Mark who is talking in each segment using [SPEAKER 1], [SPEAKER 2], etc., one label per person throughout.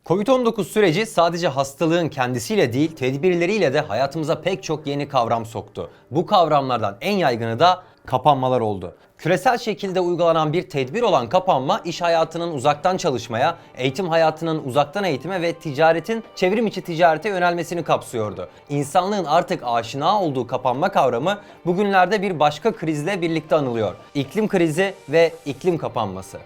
[SPEAKER 1] Covid-19 süreci sadece hastalığın kendisiyle değil, tedbirleriyle de hayatımıza pek çok yeni kavram soktu. Bu kavramlardan en yaygını da kapanmalar oldu. Küresel şekilde uygulanan bir tedbir olan kapanma, iş hayatının uzaktan çalışmaya, eğitim hayatının uzaktan eğitime ve ticaretin çevrim içi ticarete yönelmesini kapsıyordu. İnsanlığın artık aşina olduğu kapanma kavramı bugünlerde bir başka krizle birlikte anılıyor. İklim krizi ve iklim kapanması.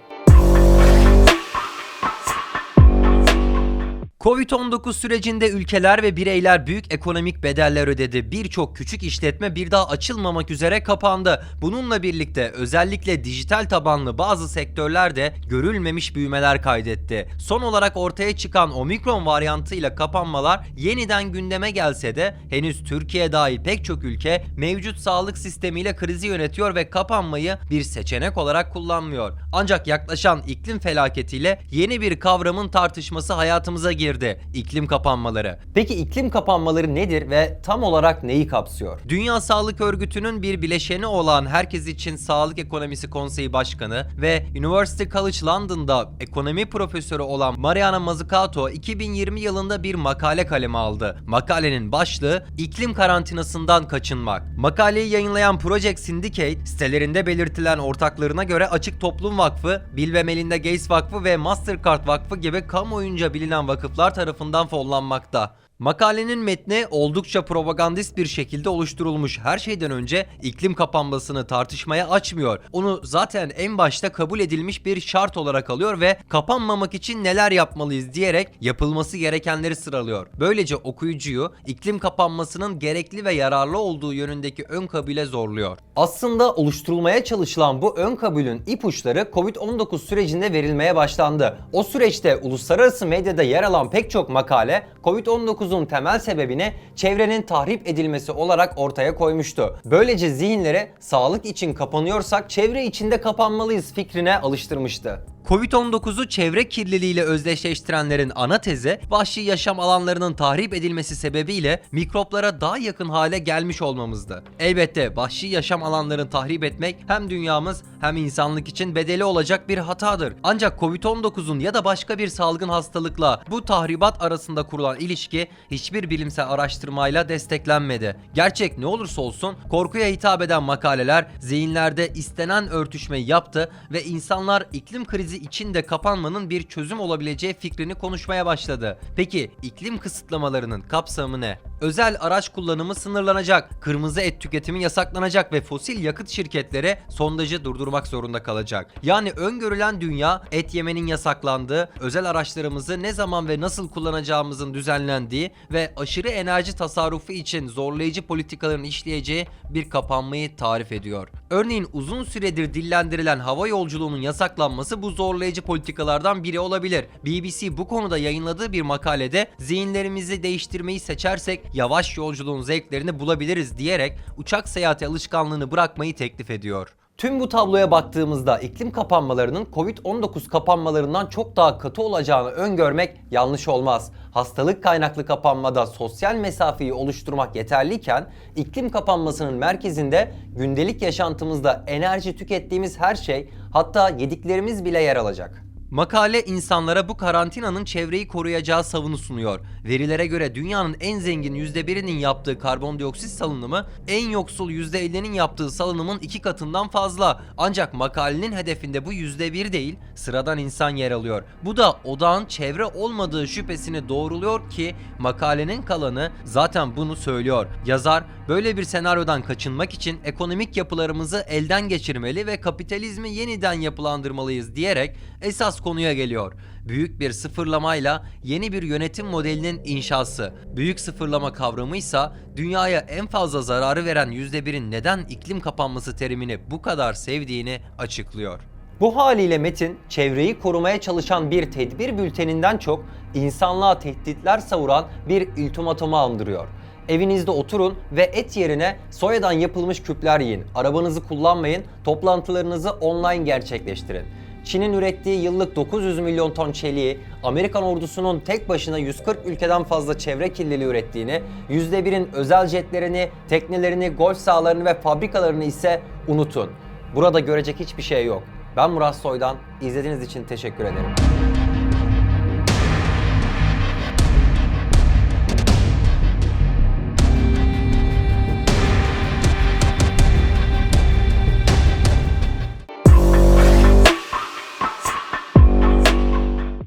[SPEAKER 1] Covid-19 sürecinde ülkeler ve bireyler büyük ekonomik bedeller ödedi. Birçok küçük işletme bir daha açılmamak üzere kapandı. Bununla birlikte özellikle dijital tabanlı bazı sektörler de görülmemiş büyümeler kaydetti. Son olarak ortaya çıkan Omikron varyantıyla kapanmalar yeniden gündeme gelse de henüz Türkiye dahil pek çok ülke mevcut sağlık sistemiyle krizi yönetiyor ve kapanmayı bir seçenek olarak kullanmıyor. Ancak yaklaşan iklim felaketiyle yeni bir kavramın tartışması hayatımıza girdi. İklim kapanmaları. Peki iklim kapanmaları nedir ve tam olarak neyi kapsıyor? Dünya Sağlık Örgütü'nün bir bileşeni olan Herkes İçin Sağlık Ekonomisi Konseyi Başkanı ve University College London'da ekonomi profesörü olan Mariana Mazzucato 2020 yılında bir makale kaleme aldı. Makalenin başlığı iklim karantinasından kaçınmak. Makaleyi yayınlayan Project Syndicate sitelerinde belirtilen ortaklarına göre Açık Toplum Vakfı, Bill ve Melinda Gates Vakfı ve Mastercard Vakfı gibi kamuoyunca bilinen vakıflar tarafından fonlanmakta. Makalenin metni oldukça propagandist bir şekilde oluşturulmuş. Her şeyden önce iklim kapanmasını tartışmaya açmıyor. Onu zaten en başta kabul edilmiş bir şart olarak alıyor ve kapanmamak için neler yapmalıyız diyerek yapılması gerekenleri sıralıyor. Böylece okuyucuyu iklim kapanmasının gerekli ve yararlı olduğu yönündeki ön kabule zorluyor. Aslında oluşturulmaya çalışılan bu ön kabulün ipuçları Covid-19 sürecinde verilmeye başlandı. O süreçte uluslararası medyada yer alan pek çok makale Covid-19'un temel sebebini çevrenin tahrip edilmesi olarak ortaya koymuştu. Böylece zihinlere sağlık için kapanıyorsak çevre içinde kapanmalıyız fikrine alıştırmıştı. Covid-19'u çevre kirliliğiyle özdeşleştirenlerin ana tezi, vahşi yaşam alanlarının tahrip edilmesi sebebiyle mikroplara daha yakın hale gelmiş olmamızdı. Elbette vahşi yaşam alanlarını tahrip etmek hem dünyamız hem insanlık için bedeli olacak bir hatadır. Ancak Covid-19'un ya da başka bir salgın hastalıkla bu tahribat arasında kurulan ilişki hiçbir bilimsel araştırmayla desteklenmedi. Gerçek ne olursa olsun korkuya hitap eden makaleler zihinlerde istenen örtüşmeyi yaptı ve insanlar iklim krizi içinde kapanmanın bir çözüm olabileceği fikrini konuşmaya başladı. Peki iklim kısıtlamalarının kapsamı ne? Özel araç kullanımı sınırlanacak, kırmızı et tüketimi yasaklanacak ve fosil yakıt şirketleri sondajı durdurmak zorunda kalacak. Yani öngörülen dünya et yemenin yasaklandığı, özel araçlarımızı ne zaman ve nasıl kullanacağımızın düzenlendiği ve aşırı enerji tasarrufu için zorlayıcı politikaların işleyeceği bir kapanmayı tarif ediyor. Örneğin uzun süredir dillendirilen hava yolculuğunun yasaklanması bu zorlayıcı politikalardan biri olabilir. BBC bu konuda yayınladığı bir makalede zihinlerimizi değiştirmeyi seçersek yavaş yolculuğun zevklerini bulabiliriz diyerek uçak seyahati alışkanlığını bırakmayı teklif ediyor. Tüm bu tabloya baktığımızda iklim kapanmalarının Covid-19 kapanmalarından çok daha katı olacağını öngörmek yanlış olmaz. Hastalık kaynaklı kapanmada sosyal mesafeyi oluşturmak yeterliyken iklim kapanmasının merkezinde gündelik yaşantımızda enerji tükettiğimiz her şey, hatta yediklerimiz bile yer alacak. Makale insanlara bu karantinanın çevreyi koruyacağı savını sunuyor. Verilere göre dünyanın en zengin %1'inin yaptığı karbondioksit salınımı en yoksul %50'nin yaptığı salınımın 2 katından fazla. Ancak makalenin hedefinde bu %1 değil, sıradan insan yer alıyor. Bu da odağın çevre olmadığı şüphesini doğruluyor ki makalenin kalanı zaten bunu söylüyor. Yazar böyle bir senaryodan kaçınmak için ekonomik yapılarımızı elden geçirmeli ve kapitalizmi yeniden yapılandırmalıyız diyerek esas konuya geliyor. Büyük bir sıfırlamayla yeni bir yönetim modelinin inşası. Büyük sıfırlama kavramı ise dünyaya en fazla zararı veren %1'in neden iklim kapanması terimini bu kadar sevdiğini açıklıyor. Bu haliyle metin, çevreyi korumaya çalışan bir tedbir bülteninden çok insanlığa tehditler savuran bir ultimatuma andırıyor. Evinizde oturun ve et yerine soyadan yapılmış küpler yiyin. Arabanızı kullanmayın, toplantılarınızı online gerçekleştirin. Çin'in ürettiği yıllık 900 milyon ton çeliği, Amerikan ordusunun tek başına 140 ülkeden fazla çevre kirliliği ürettiğini, %1'in özel jetlerini, teknelerini, golf sahalarını ve fabrikalarını ise unutun. Burada görecek hiçbir şey yok. Ben Murat Soydan, izlediğiniz için teşekkür ederim.